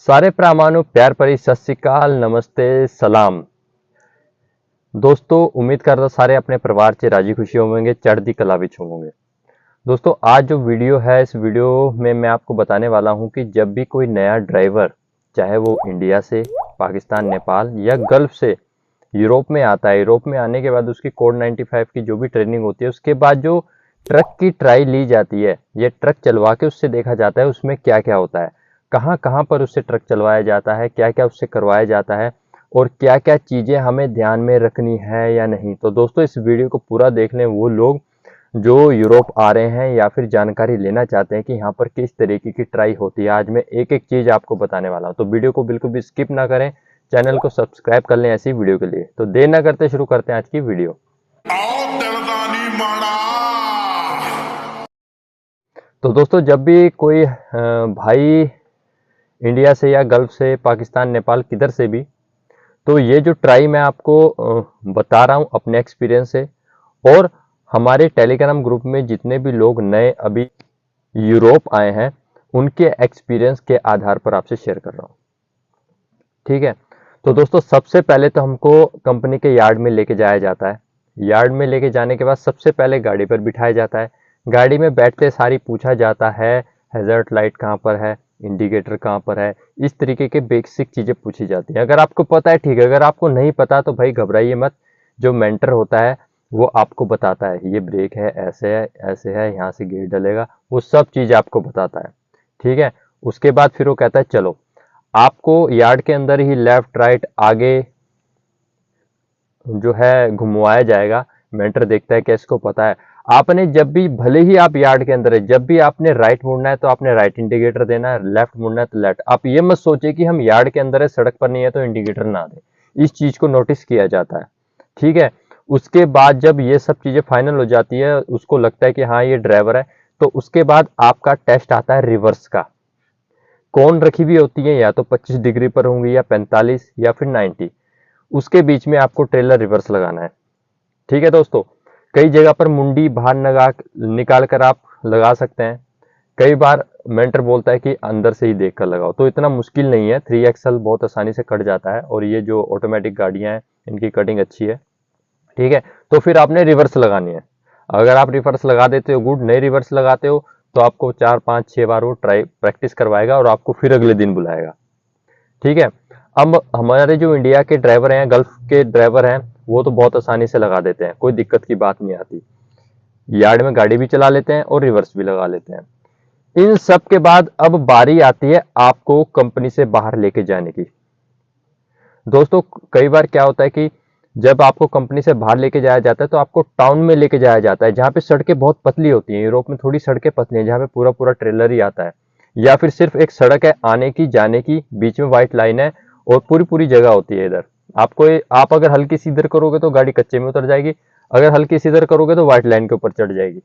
सारे प्रामाणु प्यार भरी सत श्री अकाल, नमस्ते, सलाम। दोस्तों उम्मीद करता सारे अपने परिवार से राजी खुशी होंगे, चढ़ती कला विच होंगे। दोस्तों आज जो वीडियो है, इस वीडियो में मैं आपको बताने वाला हूं कि जब भी कोई नया ड्राइवर, चाहे वो इंडिया से, पाकिस्तान, नेपाल या गल्फ से यूरोप में आता है, यूरोप में आने के बाद उसकी कोड 95 की जो भी ट्रेनिंग होती है, उसके बाद जो ट्रक की ट्राई ली जाती है, ये ट्रक चलवा के उससे देखा जाता है उसमें क्या क्या होता है, कहाँ कहाँ पर उससे ट्रक चलवाया जाता है, क्या क्या उससे करवाया जाता है और क्या क्या चीज़ें हमें ध्यान में रखनी है या नहीं। तो दोस्तों इस वीडियो को पूरा देख लें वो लोग जो यूरोप आ रहे हैं या फिर जानकारी लेना चाहते हैं कि यहाँ पर किस तरीके की ट्राई होती है। आज मैं एक एक चीज़ आपको बताने वाला हूँ, तो वीडियो को बिल्कुल भी स्किप ना करें, चैनल को सब्सक्राइब कर लें ऐसी वीडियो के लिए। तो देर ना करते शुरू करते हैं आज की वीडियो। तो दोस्तों जब भी कोई भाई इंडिया से या गल्फ से, पाकिस्तान, नेपाल, किधर से भी, तो ये जो ट्राई मैं आपको बता रहा हूँ अपने एक्सपीरियंस से, और हमारे टेलीग्राम ग्रुप में जितने भी लोग नए अभी यूरोप आए हैं उनके एक्सपीरियंस के आधार पर आपसे शेयर कर रहा हूँ। ठीक है, तो दोस्तों सबसे पहले तो हमको कंपनी के यार्ड में लेके जाया जाता है। यार्ड में लेके जाने के बाद सबसे पहले गाड़ी पर बिठाया जाता है। गाड़ी में बैठते सारी पूछा जाता है हैज़र्ड लाइट कहाँ पर है, इंडिकेटर कहाँ पर है, इस तरीके के बेसिक चीज़ें पूछी जाती हैं। अगर आपको पता है ठीक है, अगर आपको नहीं पता तो भाई घबराइए मत, जो मेंटर होता है वो आपको बताता है ये ब्रेक है, ऐसे है, यहाँ से गेयर डलेगा, वो सब चीज़ आपको बताता है। ठीक है, उसके बाद फिर वो कहता है चलो आपको यार्ड के अंदर ही लेफ्ट राइट आगे जो है घुमवाया जाएगा। मेंटर देखता है कि इसको पता है। आपने जब भी, भले ही आप यार्ड के अंदर है, जब भी आपने राइट मुड़ना है तो आपने राइट इंडिकेटर देना है, लेफ्ट मुड़ना है तो लेफ्ट। आप ये मत सोचिए कि हम यार्ड के अंदर है, सड़क पर नहीं है तो इंडिकेटर ना दें। इस चीज को नोटिस किया जाता है। ठीक है, उसके बाद जब ये सब चीजें फाइनल हो जाती है, उसको लगता है कि हाँ ये ड्राइवर है, तो उसके बाद आपका टेस्ट आता है रिवर्स का। कौन रखी हुई होती है, या तो 25 डिग्री पर होंगी या 45 या फिर 90, उसके बीच में आपको ट्रेलर रिवर्स लगाना है। ठीक है दोस्तों, कई जगह पर मुंडी बाहर निकाल कर आप लगा सकते हैं। कई बार मेंटर बोलता है कि अंदर से ही देख कर लगाओ, तो इतना मुश्किल नहीं है। 3XL बहुत आसानी से कट जाता है और ये जो ऑटोमेटिक गाड़ियां हैं इनकी कटिंग अच्छी है। ठीक है, तो फिर आपने रिवर्स लगानी है। अगर आप रिवर्स लगा देते हो गुड, नहीं रिवर्स लगाते हो तो आपको 4 5 6 बार वो ट्राई प्रैक्टिस करवाएगा और आपको फिर अगले दिन बुलाएगा। ठीक है, अब हमारे जो इंडिया के ड्राइवर हैं, गल्फ के ड्राइवर हैं, वो तो बहुत आसानी से लगा देते हैं, कोई दिक्कत की बात नहीं आती। यार्ड में गाड़ी भी चला लेते हैं और रिवर्स भी लगा लेते हैं। इन सब के बाद अब बारी आती है आपको कंपनी से बाहर लेके जाने की। दोस्तों कई बार क्या होता है कि जब आपको कंपनी से बाहर लेके जाया जाता है तो आपको टाउन में लेके जाया जाता है, जहाँ पे सड़कें बहुत पतली होती हैं। यूरोप में थोड़ी सड़कें पतली हैं, जहाँ पे पूरा पूरा ट्रेलर ही आता है, या फिर सिर्फ एक सड़क है आने की जाने की, बीच में व्हाइट लाइन है और पूरी पूरी जगह होती है। इधर आप अगर हल्की सी इधर करोगे तो गाड़ी कच्चे में उतर जाएगी, अगर हल्की सी इधर करोगे तो व्हाइट लाइन के ऊपर चढ़ जाएगी।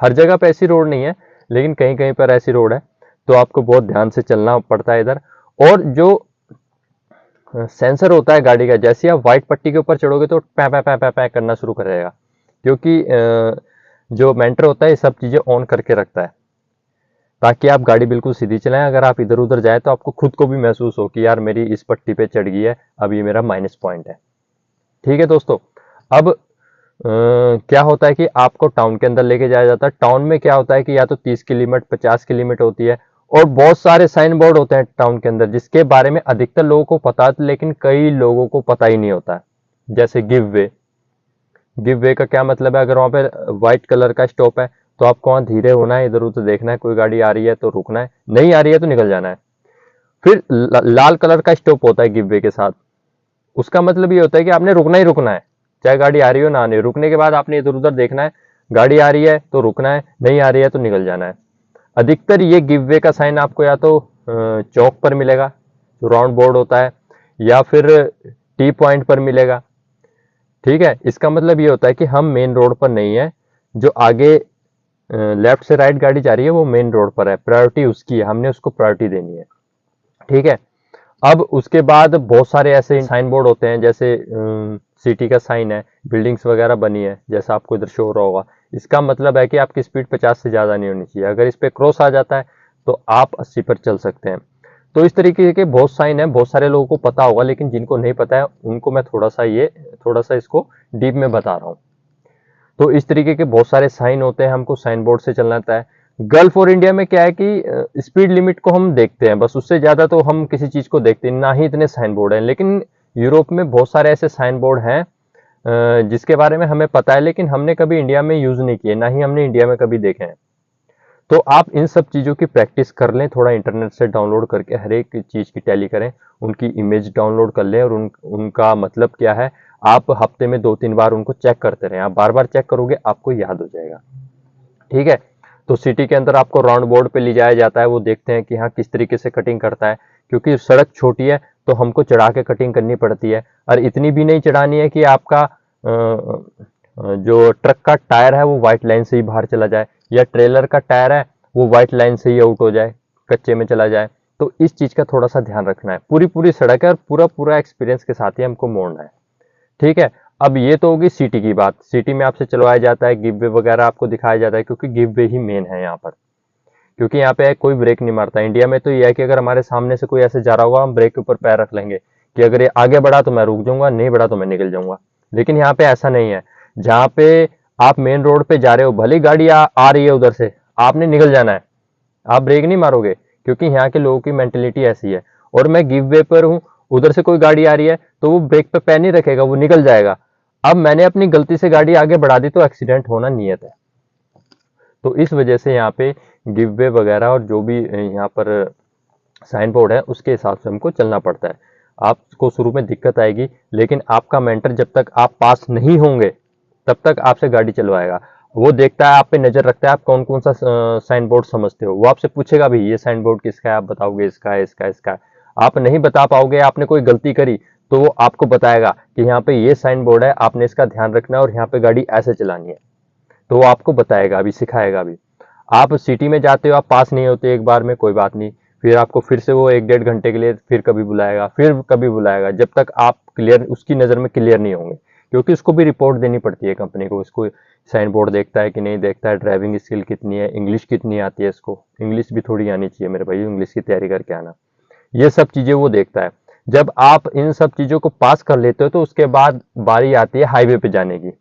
हर जगह पे ऐसी रोड नहीं है, लेकिन कहीं कहीं पर ऐसी रोड है, तो आपको बहुत ध्यान से चलना पड़ता है इधर। और जो सेंसर होता है गाड़ी का, जैसे आप व्हाइट पट्टी के ऊपर चढ़ोगे तो पै पै पै पै पै करना शुरू करेगा, क्योंकि जो मेंटर होता है ये सब चीज़ें ऑन करके रखता है ताकि आप गाड़ी बिल्कुल सीधी चलाएं। अगर आप इधर उधर जाए तो आपको खुद को भी महसूस हो कि यार मेरी इस पट्टी पे चढ़ गई है, अब ये मेरा माइनस पॉइंट है। ठीक है दोस्तों, अब क्या होता है कि आपको टाउन के अंदर लेके जाया जाता है। टाउन में क्या होता है कि या तो 30 की लिमिट, 50 की लिमिट होती है, और बहुत सारे साइन बोर्ड होते हैं टाउन के अंदर जिसके बारे में अधिकतर लोगों को पता है, लेकिन कई लोगों को पता ही नहीं होता है। जैसे गिव वे, गिव वे का क्या मतलब है? अगर वहां पे व्हाइट कलर का स्टॉप है तो आपको वहां धीरे होना है, इधर उधर देखना है, कोई गाड़ी आ रही है तो रुकना है, नहीं आ रही है तो निकल जाना है। फिर लाल कलर का स्टॉप होता है गिव वे के साथ, उसका मतलब ये होता है कि आपने रुकना ही रुकना है, चाहे गाड़ी आ रही हो ना, नहीं। रुकने के बाद आपने इधर उधर देखना है, गाड़ी आ रही है तो रुकना है, नहीं आ रही है तो निकल जाना है। अधिकतर ये गिव वे का साइन आपको या तो चौक पर मिलेगा, जो राउंड बोर्ड होता है, या फिर टी पॉइंट पर मिलेगा। ठीक है, इसका मतलब ये होता है कि हम मेन रोड पर नहीं है, जो आगे लेफ्ट से राइट गाड़ी जा रही है वो मेन रोड पर है, प्रायोरिटी उसकी है, हमने उसको प्रायोरिटी देनी है। ठीक है, अब उसके बाद बहुत सारे ऐसे साइन बोर्ड होते हैं, जैसे सिटी का साइन है, बिल्डिंग्स वगैरह बनी है, जैसा आपको इधर शो हो रहा होगा। इसका मतलब है कि आपकी स्पीड 50 से ज़्यादा नहीं होनी चाहिए। अगर इस पे क्रॉस आ जाता है तो आप 80 पर चल सकते हैं। तो इस तरीके के बहुत साइन है, बहुत सारे लोगों को पता होगा, लेकिन जिनको नहीं पता है उनको मैं थोड़ा सा इसको डीप में बता रहा हूँ। तो इस तरीके के बहुत सारे साइन होते हैं, हमको साइन बोर्ड से चलना होता है। गल्फ और इंडिया में क्या है कि स्पीड लिमिट को हम देखते हैं बस, उससे ज्यादा तो हम किसी चीज को देखते हैं ना ही, इतने साइन बोर्ड हैं। लेकिन यूरोप में बहुत सारे ऐसे साइन बोर्ड हैं जिसके बारे में हमें पता है, लेकिन हमने कभी इंडिया में यूज नहीं किए, ना ही हमने इंडिया में कभी देखे हैं। तो आप इन सब चीज़ों की प्रैक्टिस कर लें, थोड़ा इंटरनेट से डाउनलोड करके हर एक चीज़ की टैली करें, उनकी इमेज डाउनलोड कर लें और उनका मतलब क्या है, आप हफ्ते में 2-3 बार उनको चेक करते रहें। आप बार बार चेक करोगे आपको याद हो जाएगा। ठीक है, तो सिटी के अंदर आपको राउंड बोर्ड पे ले जाया जाता है, वो देखते हैं कि हाँ किस तरीके से कटिंग करता है, क्योंकि सड़क छोटी है तो हमको चढ़ा के कटिंग करनी पड़ती है। और इतनी भी नहीं चढ़ानी है कि आपका जो ट्रक का टायर है वो व्हाइट लाइन से ही बाहर चला जाए, या ट्रेलर का टायर है वो व्हाइट लाइन से ही आउट हो जाए, कच्चे में चला जाए। तो इस चीज का थोड़ा सा ध्यान रखना है। पूरी पूरी सड़क है और पूरा पूरा एक्सपीरियंस के साथ ही हमको मोड़ना है। ठीक है, अब ये तो होगी सिटी की बात। सिटी में आपसे चलवाया जाता है, गिव वे वगैरह आपको दिखाया जाता है, क्योंकि गिव वे ही मेन है यहाँ पर, क्योंकि यहाँ पे कोई ब्रेक नहीं मारता। इंडिया में तो ये है कि अगर हमारे सामने से कोई ऐसे जा रहा होगा हम ब्रेक के ऊपर पैर रख लेंगे कि अगर ये आगे बढ़ा तो मैं रुक जाऊंगा, नहीं बढ़ा तो मैं निकल जाऊंगा। लेकिन यहाँ पे ऐसा नहीं है। जहाँ पे आप मेन रोड पे जा रहे हो, भले गाड़ी आ रही है उधर से, आपने निकल जाना है, आप ब्रेक नहीं मारोगे, क्योंकि यहाँ के लोगों की मेंटेलिटी ऐसी है। और मैं गिव वे पर हूँ, उधर से कोई गाड़ी आ रही है तो वो ब्रेक पे पैर नहीं रखेगा, वो निकल जाएगा। अब मैंने अपनी गलती से गाड़ी आगे बढ़ा दी तो एक्सीडेंट होना नियत है। तो इस वजह से यहाँ पे गिव वे वगैरह और जो भी यहाँ पर साइन बोर्ड है उसके हिसाब से हमको चलना पड़ता है। आपको शुरू में दिक्कत आएगी, लेकिन आपका मेंटर जब तक आप पास नहीं होंगे तब तक आपसे गाड़ी चलवाएगा। वो देखता है, आप पे नजर रखता है, आप कौन कौन सा साइन बोर्ड समझते हो। वो आपसे पूछेगा भी ये साइन बोर्ड किसका है, आप बताओगे इसका है, इसका है, इसका है। आप नहीं बता पाओगे, आपने कोई गलती करी तो वो आपको बताएगा कि यहाँ पे ये साइन बोर्ड है, आपने इसका ध्यान रखना है और यहाँ पे गाड़ी ऐसे चलानी है। तो वो आपको बताएगा भी, सिखाएगा भी। आप सिटी में जाते हो, आप पास नहीं होते एक बार में, कोई बात नहीं, फिर आपको फिर से वो 1-1.5 घंटे के लिए फिर कभी बुलाएगा, फिर कभी बुलाएगा, जब तक आप क्लियर, उसकी नज़र में क्लियर नहीं होंगे। क्योंकि उसको भी रिपोर्ट देनी पड़ती है कंपनी को, इसको साइन बोर्ड देखता है कि नहीं देखता है, ड्राइविंग स्किल कितनी है, इंग्लिश कितनी आती है इसको, इंग्लिश भी थोड़ी आनी चाहिए मेरे भाई, इंग्लिश की तैयारी करके आना। ये सब चीज़ें वो देखता है। जब आप इन सब चीज़ों को पास कर लेते हो तो उसके बाद बारी आती है हाईवे पे जाने की।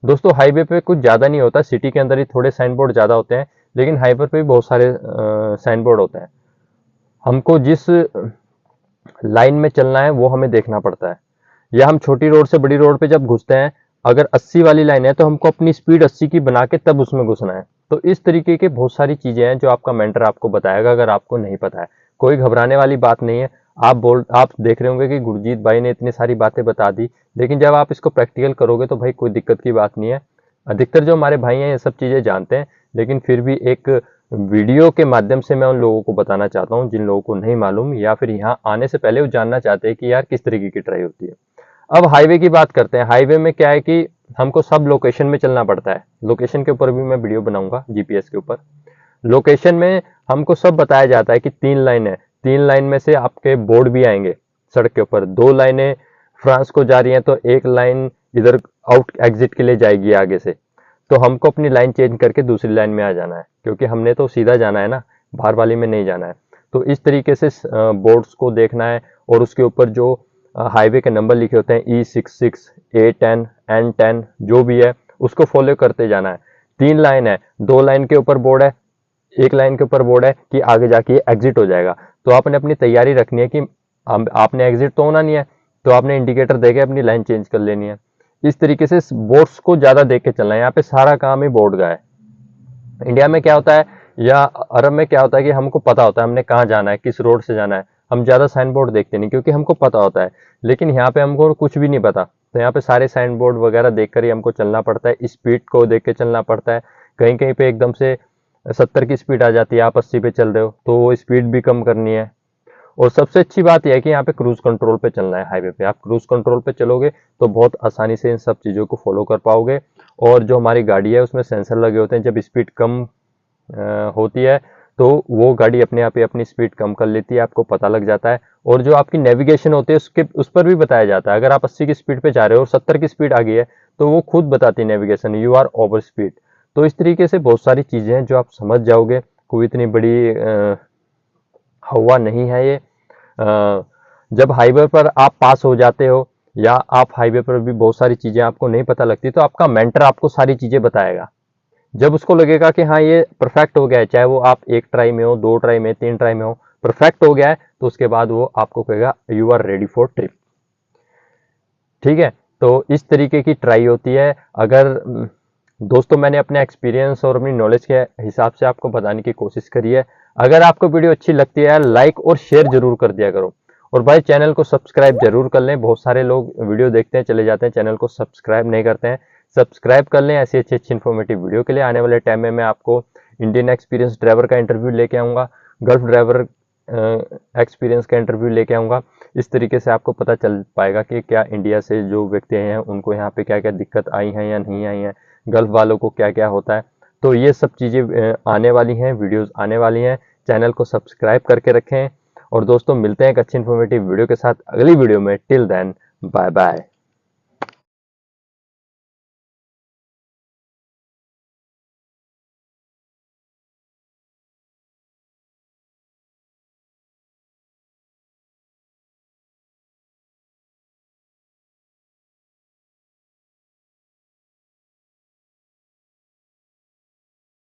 दोस्तों हाईवे पे कुछ ज़्यादा नहीं होता, सिटी के अंदर ही थोड़े साइन बोर्ड ज़्यादा होते हैं, लेकिन हाईवे पे भी बहुत सारे साइन बोर्ड होते हैं। हमको जिस लाइन में चलना है वो हमें देखना पड़ता है। या हम छोटी रोड से बड़ी रोड पे जब घुसते हैं, अगर 80 वाली लाइन है तो हमको अपनी स्पीड 80 की बना के तब उसमें घुसना है। तो इस तरीके के बहुत सारी चीजें हैं जो आपका मेंटर आपको बताएगा, अगर आपको नहीं पता है। कोई घबराने वाली बात नहीं है। आप देख रहे होंगे कि गुरजीत भाई ने इतनी सारी बातें बता दी, लेकिन जब आप इसको प्रैक्टिकल करोगे तो भाई कोई दिक्कत की बात नहीं है। अधिकतर जो हमारे भाई हैं ये सब चीजें जानते हैं, लेकिन फिर भी एक वीडियो के माध्यम से मैं उन लोगों को बताना चाहता हूँ जिन लोगों को नहीं मालूम, या फिर यहाँ आने से पहले वो जानना चाहते हैं कि यार किस तरीके की ट्राई होती है। अब हाईवे की बात करते हैं। हाईवे में क्या है कि हमको सब लोकेशन में चलना पड़ता है। लोकेशन के ऊपर भी मैं वीडियो बनाऊंगा, जीपीएस के ऊपर। लोकेशन में हमको सब बताया जाता है कि 3 लाइन है, 3 लाइन में से आपके बोर्ड भी आएंगे सड़क के ऊपर। 2 लाइनें फ्रांस को जा रही हैं तो 1 लाइन इधर आउट एग्जिट के लिए जाएगी आगे से। तो हमको अपनी लाइन चेंज करके दूसरी लाइन में आ जाना है, क्योंकि हमने तो सीधा जाना है ना, बाहर वाली में नहीं जाना है। तो इस तरीके से बोर्ड्स को देखना है, और उसके ऊपर जो हाईवे के नंबर लिखे होते हैं E66, A10, N10 जो भी है उसको फॉलो करते जाना है। 3 लाइन है, 2 लाइन के ऊपर बोर्ड है, 1 लाइन के ऊपर बोर्ड है कि आगे जाके ये एग्जिट हो जाएगा। तो आपने अपनी तैयारी रखनी है कि आपने एग्जिट तो होना नहीं है, तो आपने इंडिकेटर देके अपनी लाइन चेंज कर लेनी है। इस तरीके से बोर्ड्स को ज्यादा देख के चलना है। यहाँ पे सारा काम ही बोर्ड का है। इंडिया में क्या होता है या अरब में क्या होता है कि हमको पता होता है हमने कहाँ जाना है, किस रोड से जाना है, हम ज्यादा साइन बोर्ड देखते नहीं क्योंकि हमको पता होता है। लेकिन यहाँ पे हमको कुछ भी नहीं पता, तो यहाँ पे सारे साइन बोर्ड वगैरह देख कर ही हमको चलना पड़ता है। स्पीड को देख के चलना पड़ता है। कहीं कहीं पे एकदम से 70 की स्पीड आ जाती है, आप 80 पे चल रहे हो तो वो स्पीड भी कम करनी है। और सबसे अच्छी बात यह है कि यहाँ पे क्रूज कंट्रोल पे चलना है। हाईवे पे आप क्रूज कंट्रोल पे चलोगे तो बहुत आसानी से इन सब चीज़ों को फॉलो कर पाओगे। और जो हमारी गाड़ी है उसमें सेंसर लगे होते हैं, जब स्पीड कम होती है तो वो गाड़ी अपने आप ही अपनी स्पीड कम कर लेती है, आपको पता लग जाता है। और जो आपकी नेविगेशन होती है उस पर भी बताया जाता है। अगर आप 80 की स्पीड पे जा रहे हो और 70 की स्पीड आ गई है तो वो खुद बताती है navigation, you are over speed. तो इस तरीके से बहुत सारी चीज़ें हैं जो आप समझ जाओगे। कोई इतनी बड़ी हुआ नहीं है ये। जब हाईवे पर आप पास हो जाते हो या आप हाईवे पर भी बहुत सारी चीज़ें आपको नहीं पता लगती, तो आपका मेंटर आपको सारी चीज़ें बताएगा। जब उसको लगेगा कि हाँ ये परफेक्ट हो गया है, चाहे वो आप 1 ट्राई में हो, 2 ट्राई में, 3 ट्राई में हो, परफेक्ट हो गया है, तो उसके बाद वो आपको कहेगा you are ready for trip. ठीक है, तो इस तरीके की ट्राई होती है। अगर दोस्तों मैंने अपने एक्सपीरियंस और अपनी नॉलेज के हिसाब से आपको बताने की कोशिश करी है। अगर आपको वीडियो अच्छी लगती है यार, लाइक और शेयर जरूर कर दिया करो। और भाई चैनल को सब्सक्राइब जरूर कर लें। बहुत सारे लोग वीडियो देखते हैं चले जाते हैं, चैनल को सब्सक्राइब नहीं करते हैं। सब्सक्राइब कर लें ऐसी अच्छी अच्छी इन्फॉर्मेटिव वीडियो के लिए। आने वाले टाइम में मैं आपको इंडियन एक्सपीरियंस ड्राइवर का इंटरव्यू लेके आऊँगा, गल्फ ड्राइवर एक्सपीरियंस का इंटरव्यू लेके आऊँगा। इस तरीके से आपको पता चल पाएगा कि क्या इंडिया से जो व्यक्ति हैं उनको यहाँ पे क्या क्या दिक्कत आई हैं या नहीं आई हैं, गल्फ वालों को क्या क्या होता है। तो ये सब चीज़ें आने वाली हैं, वीडियोस आने वाली हैं। चैनल को सब्सक्राइब करके रखें। और दोस्तों मिलते हैं एक अच्छी इन्फॉर्मेटिव वीडियो के साथ अगली वीडियो में। Till then bye bye.